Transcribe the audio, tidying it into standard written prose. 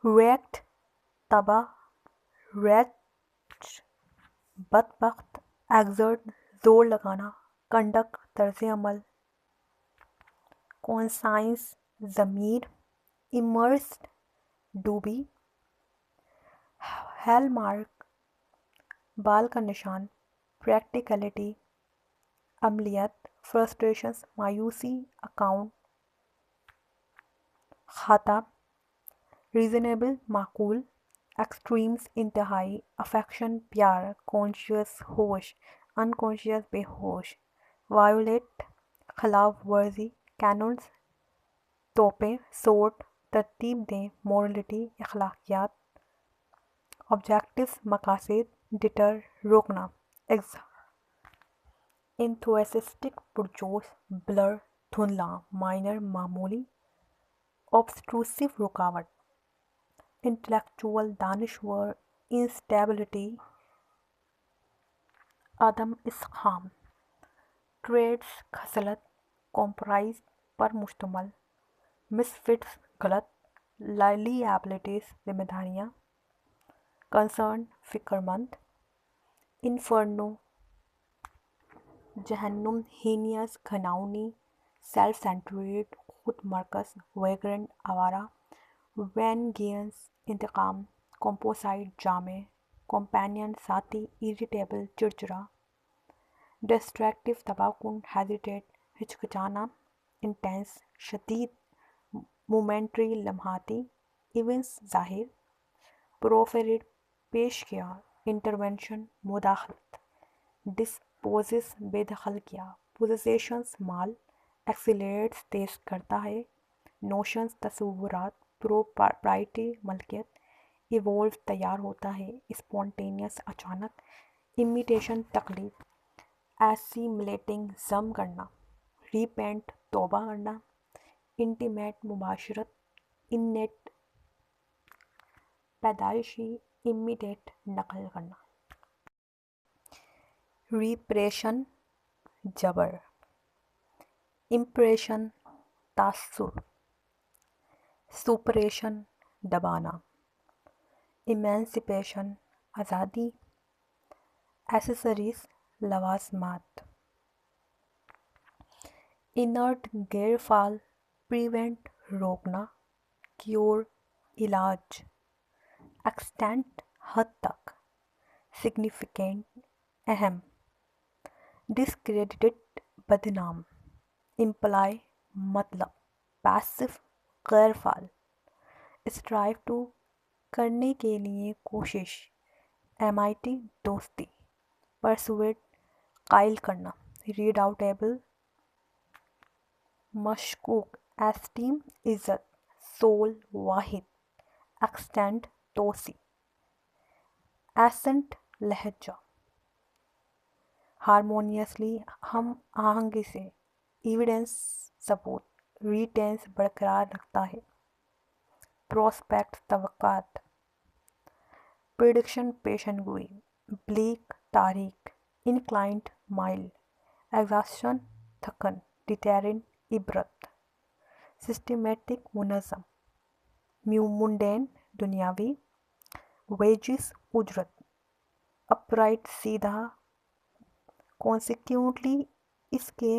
racket تباہ، reach بدبخت، exert زور لگانا، کنڈکٹ طرز عمل، کونسائنس ضمیر، امرسڈ ڈوبی، ہیل مارک بال کا نشان، پریکٹیکلٹی عملیات، فرسٹریشنز مایوسی، اکاؤنٹ خطا، ریزنیبل معقول، ایکسٹریمز انتہائی، افیکشن پیار، کانشیس ہوش، انکانشیس بے ہوش، وایولیٹ خلاف ورزی، کینونز توپیں، سورٹ ترتیب دیں، مورلٹی اخلاقیات، آبجیکٹیوز مقاصد، ڈیٹر روکنا، انتھوسسٹک پرجوش، بلر دھندلا، مائنر معمولی، آبسٹروسو رکاوٹ، انٹلیکچوئل دانشور، انسٹیبلٹی عدم استحکام، ٹریٹس خصلت، کمپرائز پر مشتمل، مسفٹس غلط، لائبلٹیز ذمہ داریاں، کنسرن فکر مند، انفرنو جہنم، ہینیس گھناؤنی، سیلف سینٹریڈ خود مرکز، ویگرنٹ آوارہ، وینگیئنس انتقام، کمپوسائٹ جامع، کمپینین ساتھی، اریٹیبل چڑچڑا، ڈسٹریکٹیو تباہ کن، ہیزیٹیٹ ہچکچانا، انٹینس شدید، مومنٹری لمحاتی، ایونٹس ظاہر، پروفیرڈ پیش کیا، انٹرونشن مداخلت، ڈسپوزس بے دخل کیا، پوزیشنز مال، ایکسیلریٹس تیز کرتا ہے، نوشنز تصورات، پروپرائٹی ملکیت، ایوولو تیار ہوتا ہے، اسپونٹینیس اچانک، امیٹیشن تقلید، ایسیملیٹنگ ضم کرنا، ریپینٹ توبہ کرنا، انٹیمیٹ مباشرت، انیٹ پیدائشی، امیڈیٹ نقل کرنا، ریپریشن جبر، امپریشن تاثر، سپریشن دبانا، ایمانسیپیشن آزادی، ایسیسریز لوازمات، انرٹ غیر فعال، پریونٹ روکنا، کیور علاج، ایکسٹینٹ حد تک، سگنیفیکینٹ اہم، ڈسکریڈٹڈ بدنام، امپلائی مطلب، پیسو غیر فعال، اسٹرائیو ٹو کرنے کے لیے کوشش، امیٹی دوستی، پرسویٹ قائل کرنا، ریڈ آؤٹیبل مشکوک، ایسٹیم عزت، سول واحد، ایکسٹینٹ توسیع، ایسنٹ لہجہ، ہارمونیسلی ہم آہنگی سے، ایویڈنس ثبوت، ریٹینس برقرار رکھتا ہے، پروسپیکٹ توقعات، پریڈکشن پیشن گوئی، بلیک تاریخ، انکلائنڈ مائل، ایگزاسشن تھکن، ڈیٹررنٹ عبرت، سسٹمیٹک منظم، منڈین دنیاوی، ویجز اجرت، اپرائٹ سیدھا، کانسیکیوٹلی اس کے